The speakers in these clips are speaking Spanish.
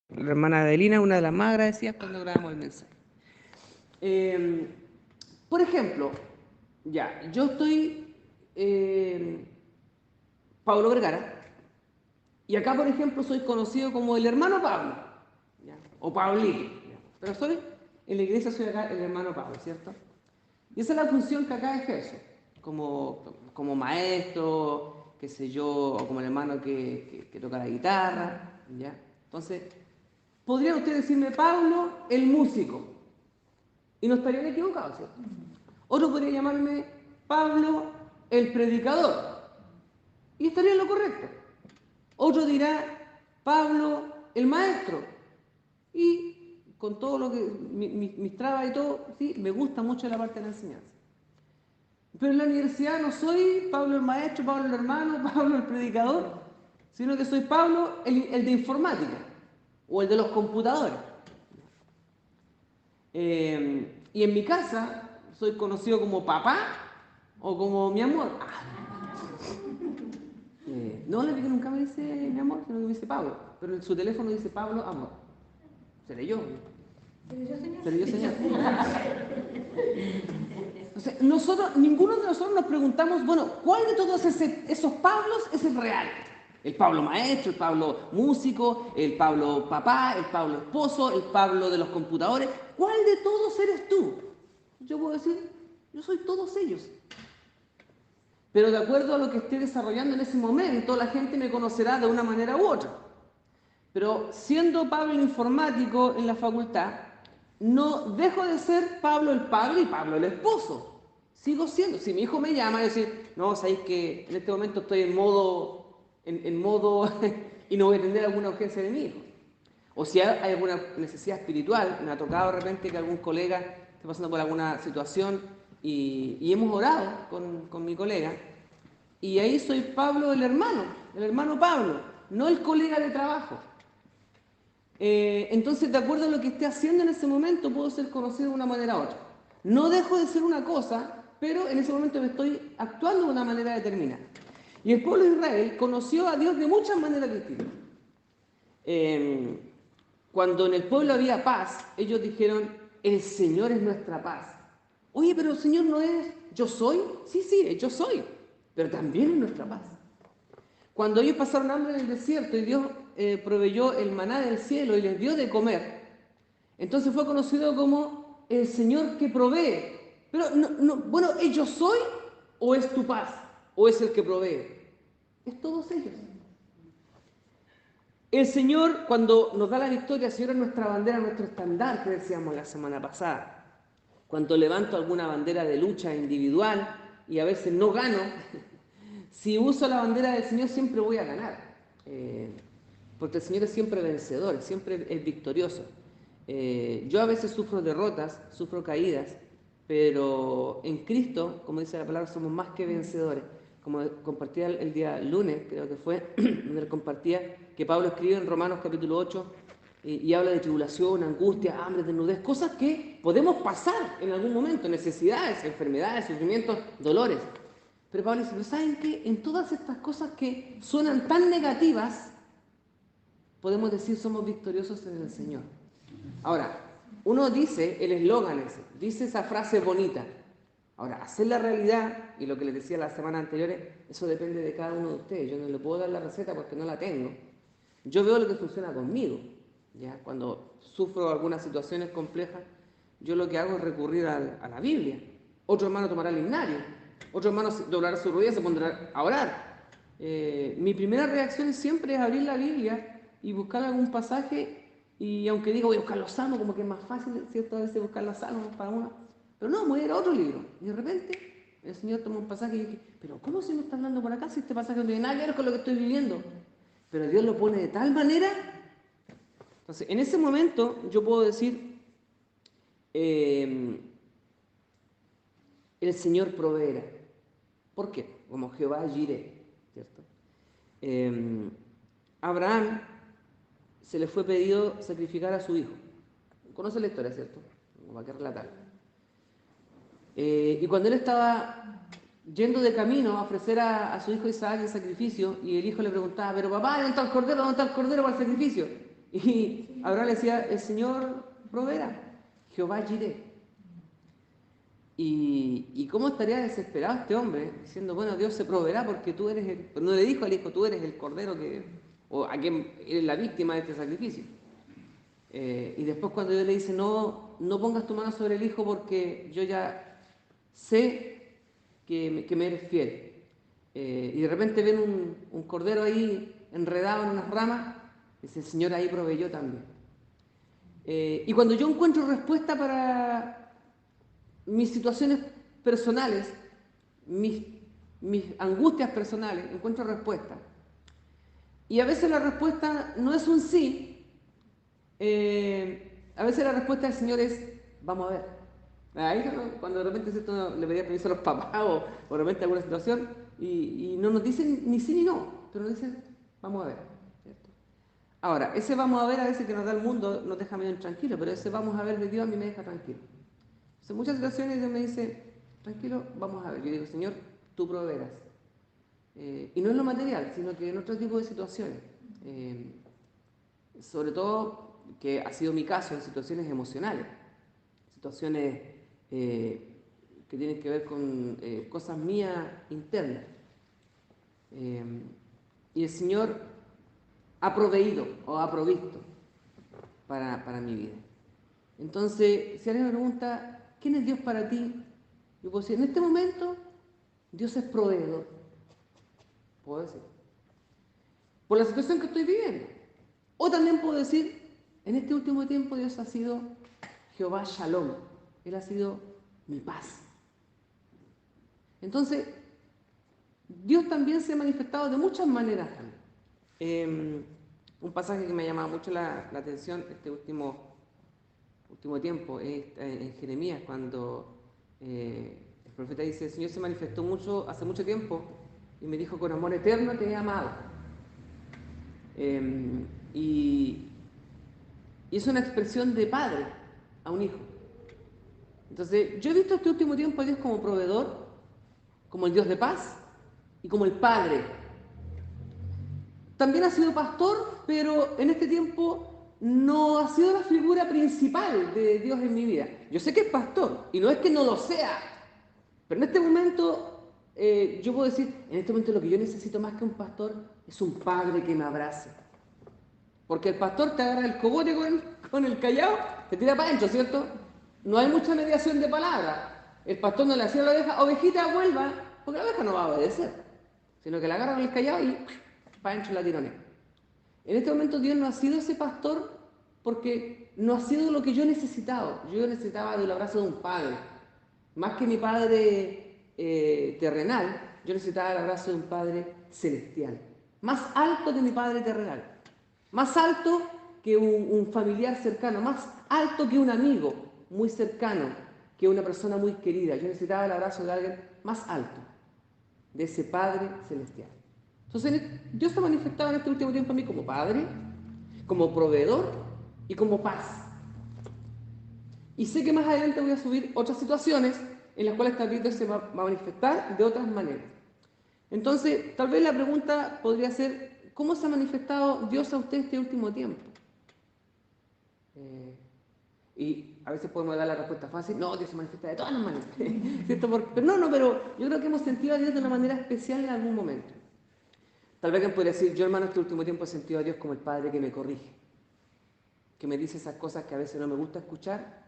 La hermana Adelina, una de las más agradecidas cuando grabamos el mensaje. Por ejemplo, ya, yo estoy Pablo Vergara, y acá, por ejemplo, soy conocido como el hermano Pablo, ¿ya? O Pablito, ¿ya? Pero soy, en la iglesia soy acá el hermano Pablo, ¿cierto? Y esa es la función que acá ejerzo, como maestro, qué sé yo, o como el hermano que toca la guitarra, ¿ya? Entonces, podrían ustedes decirme Pablo el músico, y no estarían equivocados, ¿cierto? Otro podría llamarme Pablo el predicador, y estaría en lo correcto. Otro dirá Pablo el maestro, y con todo lo que, mis trabas y todo, sí, me gusta mucho la parte de la enseñanza. Pero en la universidad no soy Pablo el maestro, Pablo el hermano, Pablo el predicador, sino que soy Pablo el de informática, o el de los computadores. Y en mi casa soy conocido como papá o como mi amor. No, la que nunca me dice mi amor, sino que me dice Pablo. Pero en su teléfono dice Pablo amor. Seré yo. Seré yo, señor. O sea, ninguno de nosotros nos preguntamos, bueno, ¿cuál de todos esos Pablos es el real? El Pablo maestro, el Pablo músico, el Pablo papá, el Pablo esposo, el Pablo de los computadores. ¿Cuál de todos eres tú? Yo puedo decir, yo soy todos ellos. Pero de acuerdo a lo que esté desarrollando en ese momento, la gente me conocerá de una manera u otra. Pero siendo Pablo el informático en la facultad, no dejo de ser Pablo el padre y Pablo el esposo. Sigo siendo. Si mi hijo me llama y decir, no, sabéis que en este momento estoy en modo y no voy a atender alguna urgencia de mi hijo. O si hay alguna necesidad espiritual, me ha tocado de repente que algún colega esté pasando por alguna situación y hemos orado con mi colega. Y ahí soy Pablo el hermano Pablo, no el colega de trabajo. Entonces, de acuerdo a lo que esté haciendo en ese momento, puedo ser conocido de una manera u otra. No dejo de ser una cosa, pero en ese momento me estoy actuando de una manera determinada. Y el pueblo de Israel conoció a Dios de muchas maneras distintas. Cuando en el pueblo había paz, ellos dijeron, el Señor es nuestra paz. Oye, pero el Señor no es yo soy. Sí, sí, yo soy, pero también es nuestra paz. Cuando ellos pasaron hambre en el desierto y Dios proveyó el maná del cielo y les dio de comer, entonces fue conocido como el Señor que provee. Pero, bueno, ¿es yo soy o es tu paz? ¿O es el que provee? Es todos ellos. El Señor, cuando nos da la victoria, el Señor es nuestra bandera, nuestro estandarte, decíamos la semana pasada. Cuando levanto alguna bandera de lucha individual y a veces no gano, si uso la bandera del Señor siempre voy a ganar. Porque el Señor es siempre vencedor, siempre es victorioso. Yo a veces sufro derrotas, sufro caídas, pero en Cristo, como dice la palabra, somos más que vencedores. Como compartía el día lunes, creo que fue, donde compartía que Pablo escribe en Romanos capítulo 8 y habla de tribulación, angustia, hambre, desnudez, cosas que podemos pasar en algún momento, necesidades, enfermedades, sufrimientos, dolores. Pero Pablo dice, pero ¿saben qué? En todas estas cosas que suenan tan negativas, podemos decir somos victoriosos en el Señor. Ahora, uno dice el eslogan ese, dice esa frase bonita. Ahora, hacer la realidad, y lo que les decía la semana anterior, eso depende de cada uno de ustedes. Yo no le puedo dar la receta porque no la tengo. Yo veo lo que funciona conmigo. ¿Ya? Cuando sufro algunas situaciones complejas, yo lo que hago es recurrir a la Biblia. Otro hermano tomará el himnario. Otro hermano doblará su rodilla y se pondrá a orar. Mi primera reacción siempre es abrir la Biblia y buscar algún pasaje. Y aunque digo voy a buscar los salmos, como que es más fácil, ¿cierto? A veces buscar los salmos para uno. Pero no, voy a ir a otro libro. Y de repente el Señor toma un pasaje y yo dije, pero ¿cómo se me está hablando por acá si este pasaje no tiene nada que ver con lo que estoy viviendo? Pero Dios lo pone de tal manera. Entonces, en ese momento yo puedo decir, el Señor proveerá. ¿Por qué? Como Jehová Jireh, ¿cierto? Abraham se le fue pedido sacrificar a su hijo. Conoce la historia, ¿cierto? No va a relatar. Y cuando él estaba yendo de camino a ofrecer a su hijo Isaac el sacrificio, y el hijo le preguntaba, pero papá, ¿dónde está el cordero? ¿Dónde está el cordero para el sacrificio? Y Abraham le decía, el Señor proveerá, Jehová Jireh. Y cómo estaría desesperado este hombre, diciendo, bueno, Dios se proveerá porque tú eres el... Pero no le dijo al hijo, tú eres el cordero o a quien eres la víctima de este sacrificio. Y después cuando Dios le dice, no pongas tu mano sobre el hijo porque yo ya sé que me eres fiel. Y de repente ven un cordero ahí enredado en unas ramas, dice, el Señor ahí proveyó también. Y cuando yo encuentro respuesta para mis situaciones personales, mis angustias personales, encuentro respuesta. Y a veces la respuesta no es un sí, a veces la respuesta del Señor es, vamos a ver. Ahí cuando de repente ¿cierto? Le pedía permiso a los papás o de repente alguna situación y no nos dicen ni sí ni no, pero nos dicen, vamos a ver. ¿Cierto? Ahora, ese vamos a ver a veces que nos da el mundo nos deja medio tranquilo, pero ese vamos a ver de Dios a mí me deja tranquilo. En muchas situaciones Dios me dice, tranquilo, vamos a ver. Yo digo, Señor, tú proveerás. Y no en lo material, sino que en otro tipo de situaciones. Sobre todo, que ha sido mi caso, en situaciones emocionales. Situaciones que tienen que ver con cosas mías internas. Y el Señor ha proveído o ha provisto para mi vida. Entonces, si alguien me pregunta, ¿quién es Dios para ti? Yo puedo decir, en este momento, Dios es proveedor. Puedo decir. Por la situación que estoy viviendo. O también puedo decir, en este último tiempo Dios ha sido Jehová Shalom. Él ha sido mi paz. Entonces, Dios también se ha manifestado de muchas maneras también. Un pasaje que me ha llamado mucho la atención este último tiempo es en Jeremías, cuando el profeta dice, el Señor se manifestó mucho hace mucho tiempo y me dijo, con amor eterno te he amado. Y es una expresión de padre a un hijo. Entonces, yo he visto este último tiempo a Dios como proveedor, como el Dios de paz y como el Padre. También ha sido pastor, pero en este tiempo no ha sido la figura principal de Dios en mi vida. Yo sé que es pastor y no es que no lo sea, pero en este momento yo puedo decir, en este momento lo que yo necesito más que un pastor es un padre que me abrace. Porque el pastor te agarra el cogote con el callao, te tira para adentro, ¿cierto? No hay mucha mediación de palabras. El pastor no le hacía a la oveja, ovejita, vuelva, porque la oveja no va a obedecer, sino que la agarra con el callao y para adentro la tironea. En este momento Dios no ha sido ese pastor porque no ha sido lo que yo necesitaba. Yo necesitaba del abrazo de un padre. Más que mi padre terrenal, yo necesitaba el abrazo de un padre celestial. Más alto que mi padre terrenal. Más alto que un familiar cercano, más alto que un amigo muy cercano, que una persona muy querida. Yo necesitaba el abrazo de alguien más alto, de ese Padre celestial. Entonces, Dios se ha manifestado en este último tiempo a mí como Padre, como proveedor y como paz. Y sé que más adelante voy a subir otras situaciones en las cuales también Dios se va a manifestar de otras maneras. Entonces, tal vez la pregunta podría ser, ¿cómo se ha manifestado Dios a usted este último tiempo? Y a veces podemos dar la respuesta fácil, no, Dios se manifiesta de todas las maneras. ¿Cierto? Pero yo creo que hemos sentido a Dios de una manera especial en algún momento. Tal vez alguien podría decir, yo hermano, este último tiempo he sentido a Dios como el Padre que me corrige, que me dice esas cosas que a veces no me gusta escuchar,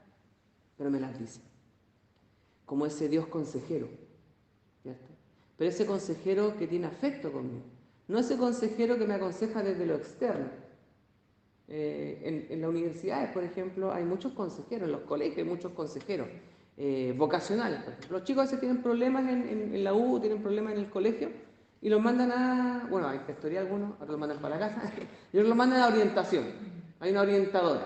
pero me las dice. Como ese Dios consejero, ¿cierto? Pero ese consejero que tiene afecto conmigo, no ese consejero que me aconseja desde lo externo. En las universidades, por ejemplo, hay muchos consejeros, en los colegios hay muchos consejeros vocacionales. Por ejemplo. Los chicos a veces tienen problemas en la U, tienen problemas en el colegio y los mandan a inspectoría algunos, otros los mandan para la casa, y otros los mandan a orientación. Hay una orientadora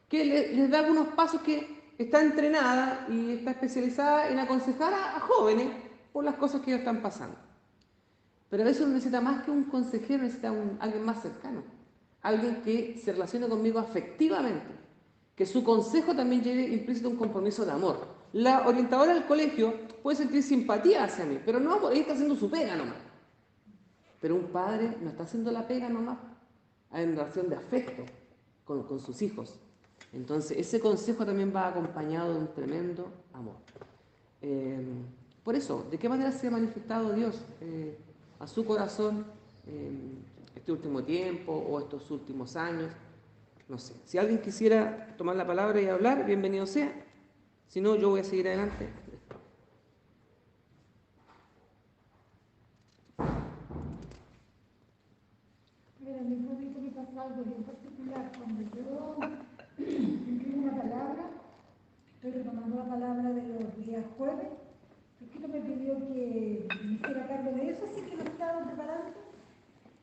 que les da algunos pasos que está entrenada y está especializada en aconsejar a jóvenes por las cosas que ellos están pasando. Pero a veces uno necesita más que un consejero, necesita alguien más cercano. Alguien que se relacione conmigo afectivamente, que su consejo también lleve implícito un compromiso de amor. La orientadora del colegio puede sentir simpatía hacia mí, pero no, porque ella está haciendo su pega nomás. Pero un padre no está haciendo la pega nomás, hay una relación de afecto. con sus hijos. Entonces, ese consejo también va acompañado de un tremendo amor. Por eso, ¿de qué manera se ha manifestado Dios a su corazón este último tiempo o estos últimos años? No sé. Si alguien quisiera tomar la palabra y hablar, bienvenido sea. Si no, yo voy a seguir adelante. Mira, mi público me pasa algo bien particular. Cuando yo escribo una palabra, estoy retomando la palabra de los días jueves, Cristo me pidió que me hiciera cargo de eso, así que lo estaba preparando.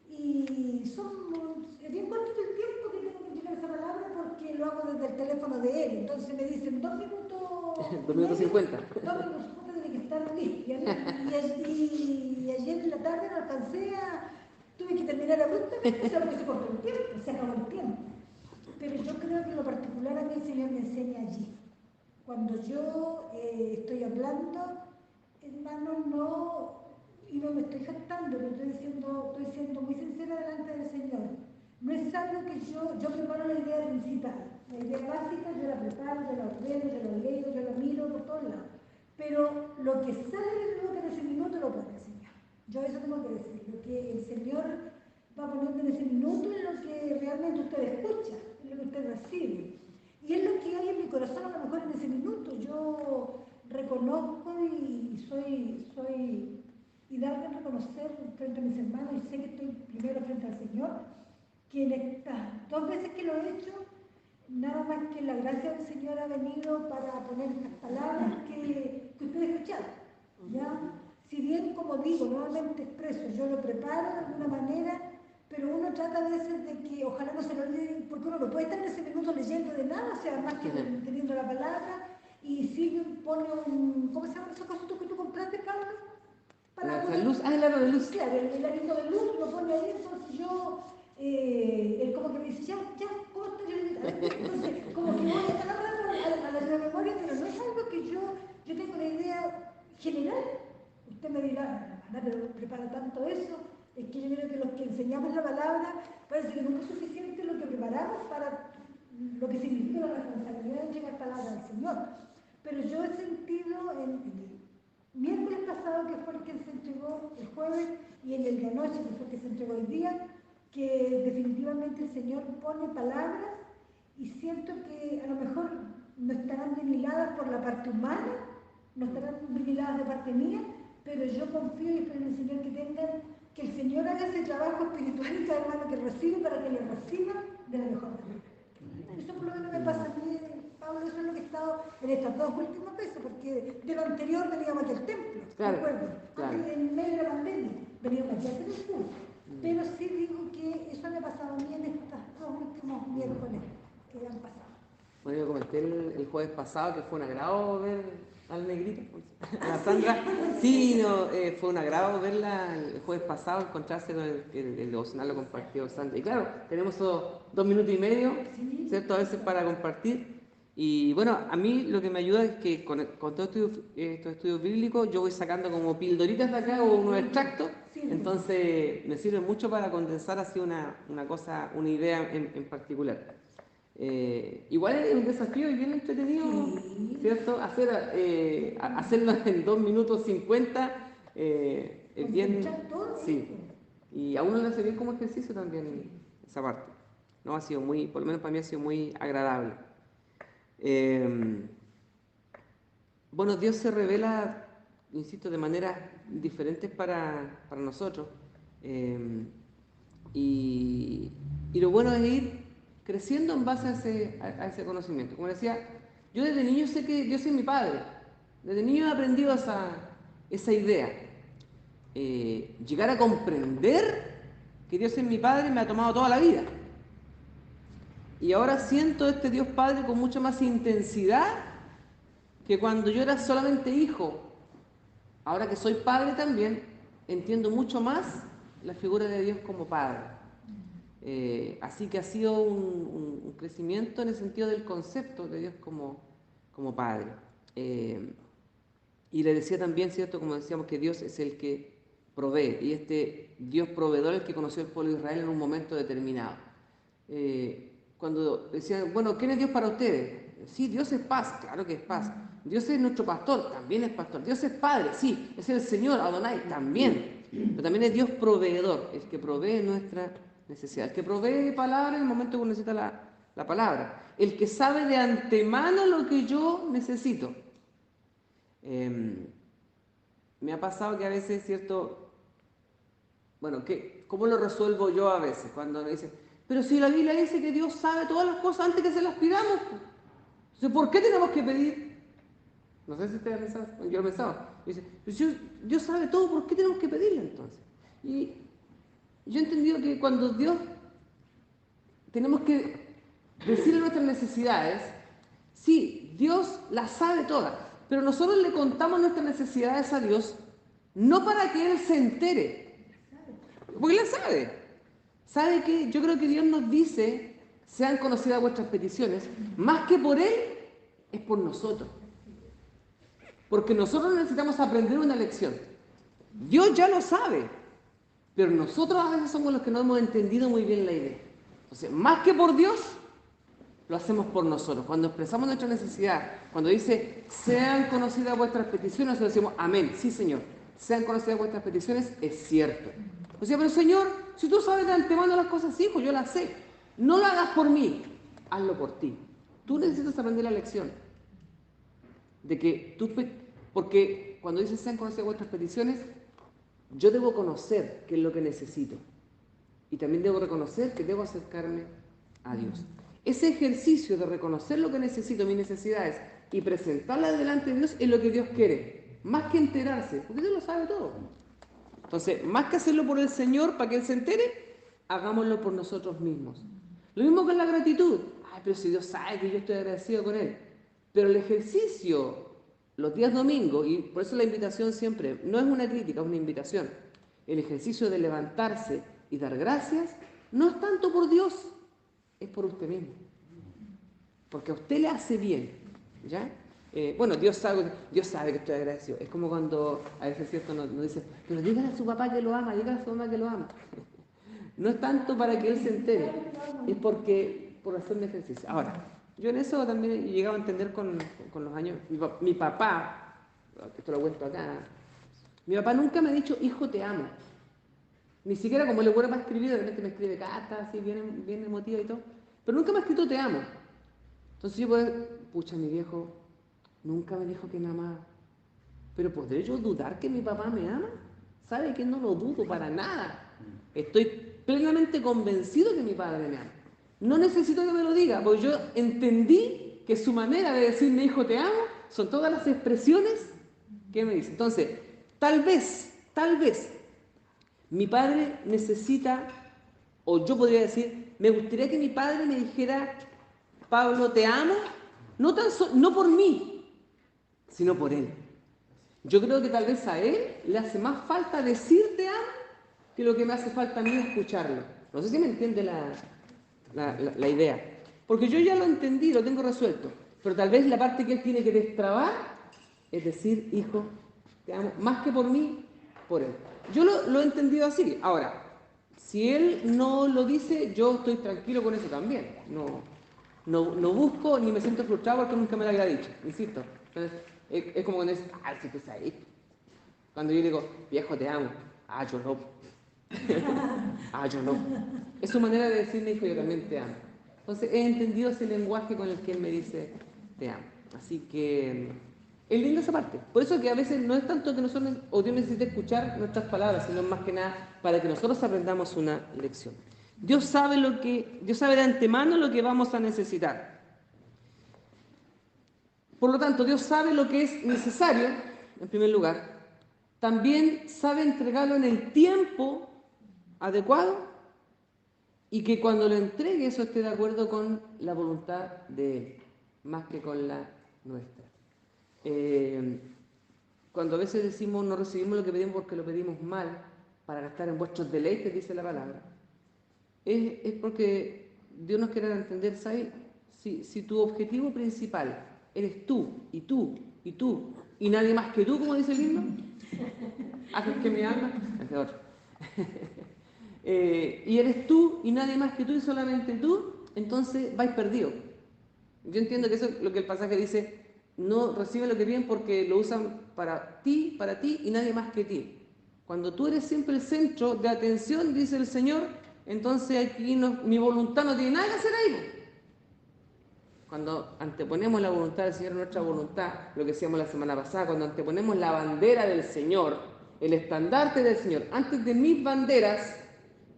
Y es bien corto el tiempo que tengo que escribir esa palabra porque lo hago desde el teléfono de él. Entonces me dicen 2 minutos. 2 minutos 50. 2 minutos 50 tiene que estar listo. Y ayer en la tarde no alcancé tuve que terminar abruptamente, solo que se cortó el tiempo, se acabó el tiempo. Pero yo creo que en lo particular a mí el Señor me enseña allí. Cuando yo estoy hablando, hermanos, y no me estoy jactando, lo estoy siendo muy sincera delante del Señor. No es algo que yo preparo la idea principal. La idea básica yo la preparo, yo la ordeno, yo la leo, yo la miro por todos lados. Pero lo que sale de mi boca en ese minuto lo pone el Señor. Yo eso tengo que decir. Lo que el Señor va poniendo en ese minuto es lo que realmente usted escucha, es lo que usted recibe. Y es lo que hay en mi corazón a lo mejor en ese minuto. Yo reconozco y darme a reconocer frente a mis hermanos, y sé que estoy primero frente al Señor, que en estas 2 veces que lo he hecho, nada más que la gracia del Señor ha venido para poner estas palabras que ustedes escucharon, ¿ya? Si bien, como digo, nuevamente expreso, yo lo preparo de alguna manera, pero uno trata a veces de que ojalá no se lo olvide, porque uno no puede estar en ese minuto leyendo de nada, o sea, más que teniendo la palabra, y si pone ¿cómo se llama esos cositos que tú compraste, Pablo? La luz, el aro de luz. Claro, el arito de luz lo pone ahí, entonces yo, él como que me dice, ya, corta, entonces como que voy a estar hablando a la memoria, pero no es algo que yo tengo una idea general. Usted me dirá, pero prepara tanto eso, es que yo creo que los que enseñamos la palabra, parece que nunca es suficiente lo que preparamos para lo que significa la responsabilidad de llevar palabra al Señor. Pero yo he sentido miércoles pasado, que fue el que se entregó el jueves, y en el de anoche, que fue el que se entregó el día, que definitivamente el Señor pone palabras, y siento que a lo mejor no estarán viniladas por la parte humana, no estarán viniladas de parte mía, pero yo confío y espero en el Señor que el Señor haga ese trabajo espiritual y cada hermano que recibe para que le reciba de la mejor manera. Eso por lo menos me pasa a mí, Pablo, eso es lo que he estado en estas 2 últimas veces, porque de lo anterior veníamos del templo, claro, ¿de acuerdo? Claro. Antes, en medio de la pandemia, veníamos aquí a hacer el culto. Pero sí digo que eso me ha pasado a mí en estos 2 últimos miércoles que han pasado. Bueno, yo comenté el jueves pasado que fue un agrado ver al negrito, a la Sandra. Sí, no, fue un agrado verla el jueves pasado, encontrarse con el devocional, lo compartió Sandra. Y claro, tenemos 2 minutos y medio, ¿cierto? A veces para compartir. Y bueno, a mí lo que me ayuda es que con todos estos estudios bíblicos yo voy sacando como pildoritas de acá o unos extractos. Entonces me sirve mucho para condensar así una cosa, una idea en particular. Igual es un desafío y bien entretenido, ¿cierto? Hacerlo en 2 minutos 50 es bien. Sí. Y a uno le hace bien como ejercicio también esa parte. ¿No? Ha sido muy, por lo menos para mí ha sido muy agradable. Bueno, Dios se revela, insisto, de maneras diferentes para nosotros. Y lo bueno es ir creciendo en base a ese conocimiento. Como decía, yo desde niño sé que Dios es mi Padre. Desde niño he aprendido esa idea. Llegar a comprender que Dios es mi Padre me ha tomado toda la vida. Y ahora siento este Dios Padre con mucha más intensidad que cuando yo era solamente hijo. Ahora que soy padre también, entiendo mucho más la figura de Dios como Padre. Así que ha sido un crecimiento en el sentido del concepto de Dios como Padre. Y le decía también, ¿cierto? Como decíamos, que Dios es el que provee, y este Dios proveedor es el que conoció el pueblo de Israel en un momento determinado. cuando decían, bueno, ¿quién es Dios para ustedes? Sí, Dios es paz, claro que es paz. Dios es nuestro pastor, también es pastor. Dios es Padre, sí, es el Señor, Adonai, también. Pero también es Dios proveedor, el que provee nuestra necesidad, el que provee palabra en el momento que uno necesita la palabra, el que sabe de antemano lo que yo necesito. Me ha pasado que a veces, ¿cierto? Bueno, ¿cómo lo resuelvo yo a veces? Cuando me dicen, pero si la Biblia dice que Dios sabe todas las cosas antes que se las pidamos, entonces, ¿por qué tenemos que pedir? No sé si ustedes pensaban, yo lo pensaba. Dice, pues Dios sabe todo, ¿por qué tenemos que pedirle entonces? Y yo he entendido que cuando Dios tenemos que decirle nuestras necesidades, sí, Dios las sabe todas, pero nosotros le contamos nuestras necesidades a Dios no para que Él se entere, porque Él las sabe. ¿Sabe qué? Yo creo que Dios nos dice, sean conocidas vuestras peticiones, más que por Él, es por nosotros. Porque nosotros necesitamos aprender una lección. Dios ya lo sabe, pero nosotros a veces somos los que no hemos entendido muy bien la idea. Entonces, más que por Dios, lo hacemos por nosotros. Cuando expresamos nuestra necesidad, cuando dice, sean conocidas vuestras peticiones, nosotros decimos, amén, sí Señor, sean conocidas vuestras peticiones, es cierto. O sea, pero Señor, si tú sabes de antemano las cosas, hijo, yo las sé. No lo hagas por mí, hazlo por ti. Tú necesitas aprender la lección de que porque cuando dices sean conocidas vuestras peticiones, yo debo conocer qué es lo que necesito. Y también debo reconocer que debo acercarme a Dios. Ese ejercicio de reconocer lo que necesito, mis necesidades, y presentarlas delante de Dios es lo que Dios quiere. Más que enterarse, porque Dios lo sabe todo. Entonces, más que hacerlo por el Señor para que Él se entere, hagámoslo por nosotros mismos. Lo mismo con la gratitud. Ay, pero si Dios sabe que yo estoy agradecido con Él. Pero el ejercicio, los días domingos, y por eso la invitación siempre, no es una crítica, es una invitación. El ejercicio de levantarse y dar gracias, no es tanto por Dios, es por usted mismo. Porque a usted le hace bien, ¿ya? Bueno, Dios sabe que estoy agradecido. Es como cuando a veces cierto nos dice, pero dígale a su papá que lo ama, dígale a su mamá que lo ama. No es tanto para que él se entere, es por hacer un ejercicio. Ahora, yo en eso también he llegado a entender con los años. Mi papá, esto lo cuento acá, mi papá nunca me ha dicho, hijo, te amo. Ni siquiera como le vuelvo para escribir, de repente me escribe cartas, así, bien emotiva y todo. Pero nunca me ha escrito, te amo. Entonces yo puedo, pucha, mi viejo nunca me dijo que me amaba. Pero ¿podré yo dudar que mi papá me ama? ¿Sabe que no lo dudo para nada? Estoy plenamente convencido que mi padre me ama. No necesito que me lo diga, porque yo entendí que su manera de decirme, hijo, te amo, son todas las expresiones que me dice. Entonces, tal vez, mi padre necesita, o yo podría decir, me gustaría que mi padre me dijera, Pablo, te amo, no por mí, sino por él. Yo creo que tal vez a él le hace más falta decir te amo que lo que me hace falta a mí escucharlo. No sé si me entiende la idea. Porque yo ya lo entendí, lo tengo resuelto. Pero tal vez la parte que él tiene que destrabar es decir, hijo, te amo, más que por mí, por él. Yo lo he entendido así. Ahora, si él no lo dice, yo estoy tranquilo con eso también. No busco ni me siento frustrado porque nunca me lo haya dicho, insisto. Entonces, es como cuando dices, sí que sabes. Cuando yo digo, viejo, te amo. Yo no. Yo no. Es su manera de decirme, hijo, yo también te amo. Entonces, he entendido ese lenguaje con el que él me dice, te amo. Así que es linda esa parte. Por eso que a veces no es tanto que nosotros o Dios necesite escuchar nuestras palabras, sino más que nada para que nosotros aprendamos una lección. Dios sabe de antemano lo que vamos a necesitar. Por lo tanto, Dios sabe lo que es necesario, en primer lugar. También sabe entregarlo en el tiempo adecuado y que cuando lo entregue eso esté de acuerdo con la voluntad de Él, más que con la nuestra. Cuando a veces decimos no recibimos lo que pedimos porque lo pedimos mal, para gastar en vuestros deleites, dice la palabra, es porque Dios nos quiere entender, ¿sabes? Si tu objetivo principal eres tú, y tú, y tú, y nadie más que tú, como dice el himno, haces que me amas, es de otro. Y eres tú y nadie más que tú y solamente tú, entonces vais perdidos. Yo entiendo que eso es lo que el pasaje dice, no reciben lo que piden porque lo usan para ti y nadie más que ti. Cuando tú eres siempre el centro de atención, dice el Señor, entonces aquí mi voluntad no tiene nada que hacer ahí. Cuando anteponemos la voluntad del Señor a nuestra voluntad, lo que decíamos la semana pasada, cuando anteponemos la bandera del Señor, el estandarte del Señor, antes de mis banderas,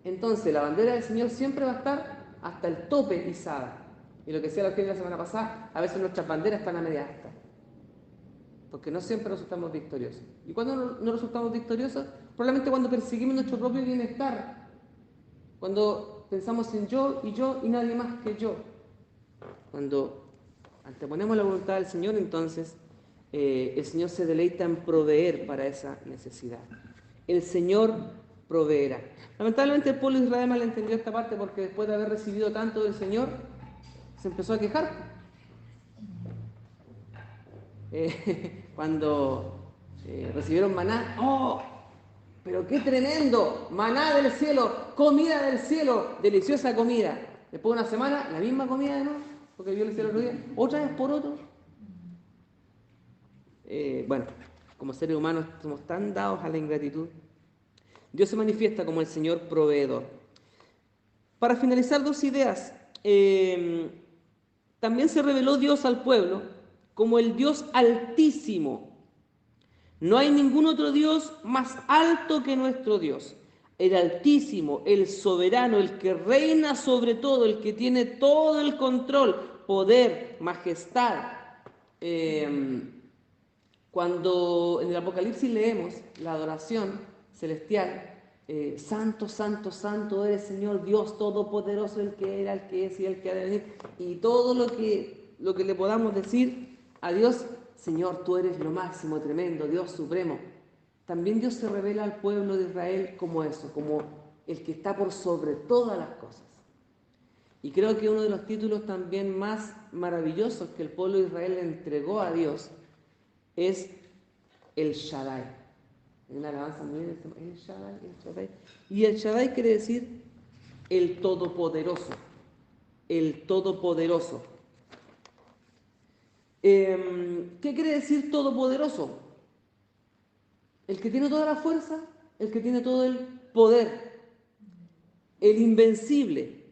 entonces la bandera del Señor siempre va a estar hasta el tope izada. Y lo que decía la semana pasada, a veces nuestras banderas están a media asta, porque no siempre resultamos victoriosos. ¿Y cuando no resultamos victoriosos? Probablemente cuando perseguimos nuestro propio bienestar, cuando pensamos en yo y nadie más que yo. Cuando anteponemos la voluntad del Señor, entonces el Señor se deleita en proveer para esa necesidad. El Señor proveerá. Lamentablemente el pueblo de Israel mal entendió esta parte porque después de haber recibido tanto del Señor, se empezó a quejar. Cuando recibieron maná, ¡oh! Pero qué tremendo, maná del cielo, comida del cielo, deliciosa comida. Después de una semana, la misma comida de nuevo, porque vio el cielo el otro día, otra vez por otro. Bueno, como seres humanos somos tan dados a la ingratitud. Dios se manifiesta como el Señor proveedor. Para finalizar, dos ideas. También se reveló Dios al pueblo como el Dios altísimo. No hay ningún otro Dios más alto que nuestro Dios. El altísimo, el soberano, el que reina sobre todo, el que tiene todo el control, poder, majestad. Cuando en el Apocalipsis leemos la adoración celestial, santo, santo, santo eres Señor Dios Todopoderoso, el que era, el que es y el que ha de venir, y todo lo que le podamos decir a Dios, Señor, tú eres lo máximo, tremendo, Dios supremo. También Dios se revela al pueblo de Israel como eso, como el que está por sobre todas las cosas. Y creo que uno de los títulos también más maravillosos que el pueblo de Israel le entregó a Dios es el Shaddai. Hay una alabanza muy bien, el Shaddai, el Shaddai. Y el Shaddai quiere decir el Todopoderoso. El Todopoderoso. ¿Qué quiere decir Todopoderoso? El que tiene toda la fuerza, el que tiene todo el poder, el invencible.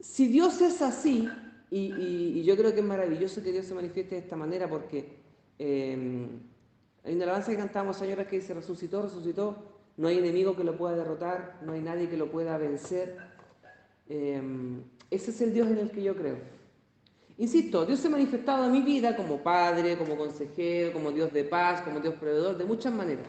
Si Dios es así, y yo creo que es maravilloso que Dios se manifieste de esta manera, porque hay una alabanza que cantamos, señora, que dice, resucitó, resucitó, no hay enemigo que lo pueda derrotar, no hay nadie que lo pueda vencer. Ese es el Dios en el que yo creo. Insisto, Dios se ha manifestado en mi vida como Padre, como consejero, como Dios de paz, como Dios proveedor, de muchas maneras.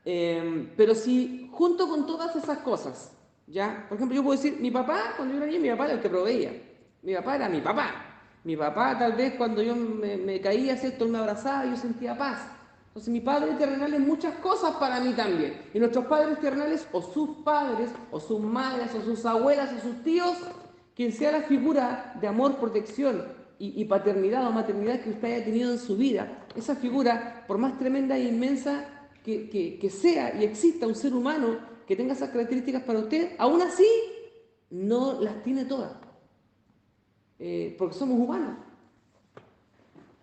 Pero si junto con todas esas cosas, ¿ya? Por ejemplo, yo puedo decir, mi papá, cuando yo era niño, mi papá era el que proveía. Mi papá era mi papá. Mi papá, tal vez, cuando yo me caía, ¿cierto? Él me abrazaba y yo sentía paz. Entonces, mi padre terrenal es muchas cosas para mí también. Y nuestros padres terrenales, o sus padres, o sus madres, o sus abuelas, o sus tíos, quien sea la figura de amor, protección y paternidad o maternidad que usted haya tenido en su vida, esa figura, por más tremenda e inmensa que sea y exista un ser humano que tenga esas características para usted, aún así no las tiene todas, porque somos humanos.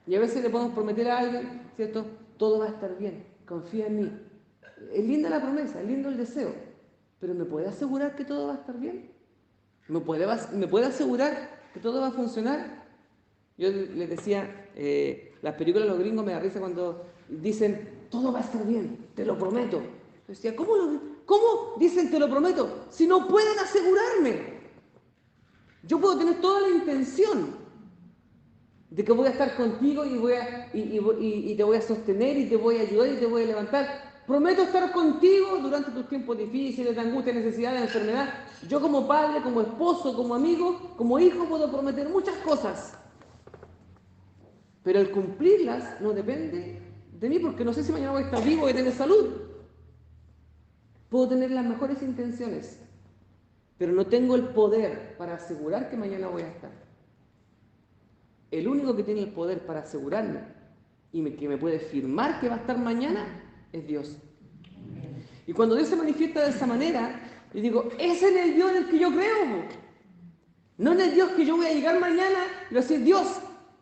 Y a veces le podemos prometer a alguien, ¿cierto? Todo va a estar bien, confía en mí. Es linda la promesa, es lindo el deseo, pero ¿me puede asegurar que todo va a estar bien? ¿Me puede asegurar que todo va a funcionar? Yo les decía, las películas de los gringos me da risa cuando dicen, todo va a estar bien, te lo prometo. Yo decía, ¿cómo dicen te lo prometo? Si no pueden asegurarme. Yo puedo tener toda la intención de que voy a estar contigo y te voy a sostener y te voy a ayudar y te voy a levantar. Prometo estar contigo durante tus tiempos difíciles, de angustia, necesidad, de enfermedad. Yo como padre, como esposo, como amigo, como hijo puedo prometer muchas cosas. Pero el cumplirlas no depende de mí, porque no sé si mañana voy a estar vivo, voy a tener salud. Puedo tener las mejores intenciones, pero no tengo el poder para asegurar que mañana voy a estar. El único que tiene el poder para asegurarme y que me puede firmar que va a estar mañana es Dios. Y cuando Dios se manifiesta de esa manera, yo digo, ese es el Dios en el que yo creo. No en el Dios que yo voy a llegar mañana y voy a decir, Dios,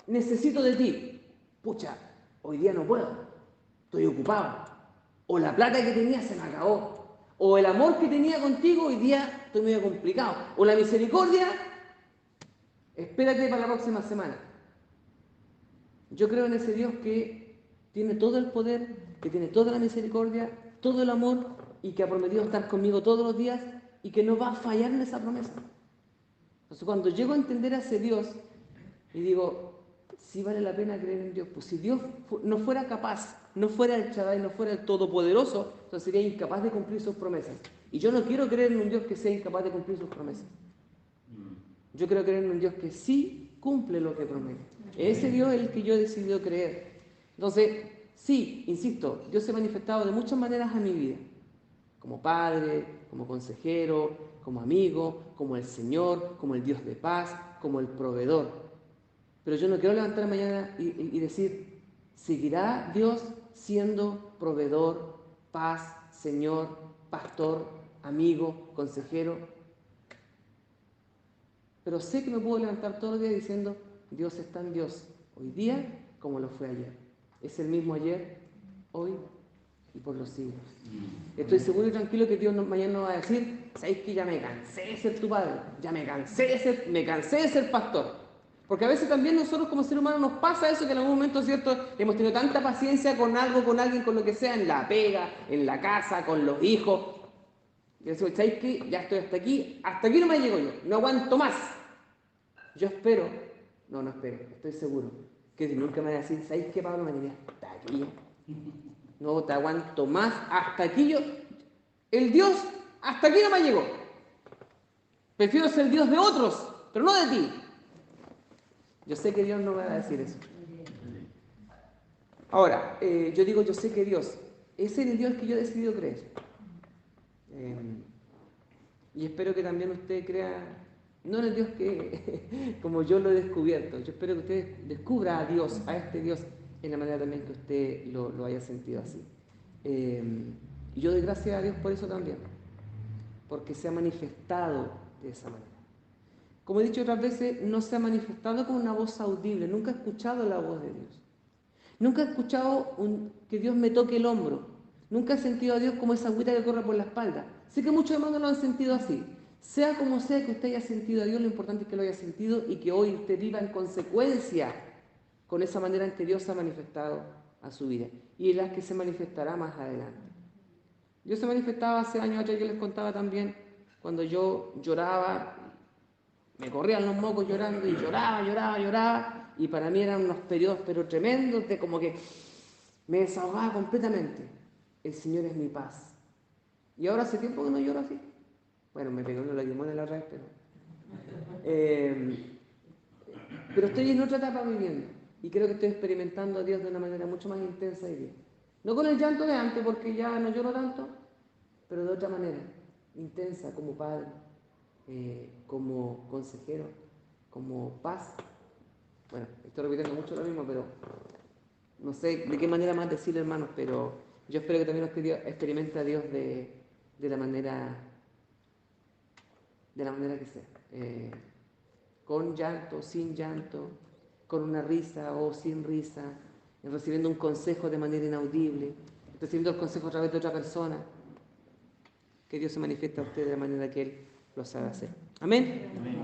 necesito de ti. Pucha, hoy día no puedo, estoy ocupado. O la plata que tenía se me acabó. O el amor que tenía contigo hoy día estoy medio complicado. O la misericordia, espérate para la próxima semana. Yo creo en ese Dios que tiene todo el poder, que tiene toda la misericordia, todo el amor y que ha prometido estar conmigo todos los días y que no va a fallar en esa promesa. Entonces cuando llego a entender a ese Dios y digo, sí vale la pena creer en Dios, pues si Dios no fuera capaz, no fuera el Shaddai, no fuera el Todopoderoso, entonces sería incapaz de cumplir sus promesas. Y yo no quiero creer en un Dios que sea incapaz de cumplir sus promesas. Yo quiero creer en un Dios que sí cumple lo que promete. Ese Dios es el que yo he decidido creer. Entonces, sí, insisto, Dios se ha manifestado de muchas maneras a mi vida. Como padre, como consejero, como amigo, como el Señor, como el Dios de paz, como el proveedor. Pero yo no quiero levantar mañana y decir, ¿seguirá Dios siendo proveedor, paz, Señor, pastor, amigo, consejero? Pero sé que me puedo levantar todos los días diciendo, Dios es tan Dios, hoy día como lo fue ayer. Es el mismo ayer, hoy y por los siglos. Estoy seguro y tranquilo que Dios mañana nos va a decir, ¿sabéis que ya me cansé de ser tu padre? Ya me cansé de ser pastor. Porque a veces también nosotros como seres humanos nos pasa eso, que en algún momento, ¿cierto? Hemos tenido tanta paciencia con algo, con alguien, con lo que sea, en la pega, en la casa, con los hijos. Y decimos, ¿sabéis qué? Ya estoy hasta aquí no me llego yo, no aguanto más. Yo espero, no espero, estoy seguro, que nunca me va a decir, ¿sabéis qué, Pablo? Me diría, hasta aquí. No te aguanto más, hasta aquí yo. El Dios, hasta aquí no me llegó. Prefiero ser Dios de otros, pero no de ti. Yo sé que Dios no me va a decir eso. Ahora, yo digo, yo sé que Dios, ese es el Dios que yo he decidido creer. Y espero que también usted crea, no en el Dios que, como yo lo he descubierto, yo espero que usted descubra a Dios, a este Dios, en la manera también que usted lo haya sentido así. Y yo doy gracias a Dios por eso también, porque se ha manifestado de esa manera. Como he dicho otras veces, no se ha manifestado con una voz audible, nunca he escuchado la voz de Dios. Nunca he escuchado que Dios me toque el hombro. Nunca he sentido a Dios como esa agüita que corre por la espalda. Sé que muchos hermanos lo han sentido así. Sea como sea que usted haya sentido a Dios, lo importante es que lo haya sentido y que hoy usted viva en consecuencia con esa manera en que Dios se ha manifestado a su vida y en las que se manifestará más adelante. Dios se manifestaba hace años atrás, yo les contaba también, cuando yo lloraba, me corrían los mocos llorando y lloraba, y para mí eran unos periodos pero tremendos de como que me desahogaba completamente. El Señor es mi paz. Y ahora hace tiempo que no lloro así. Bueno, me pegó una lagrimona en la red, pero estoy en otra etapa viviendo y creo que estoy experimentando a Dios de una manera mucho más intensa hoy día. No con el llanto de antes, porque ya no lloro tanto, pero de otra manera, intensa, como padre, como consejero, como paz. Bueno, estoy repitiendo mucho lo mismo, pero no sé de qué manera más decirlo, hermanos, pero yo espero que también usted experimente a Dios de la manera que sea. Con llanto, sin llanto, con una risa o sin risa, recibiendo un consejo de manera inaudible, recibiendo el consejo a través de otra persona. Que Dios se manifiesta a usted de la manera que Él lo sabe hacer. Amén. Amén.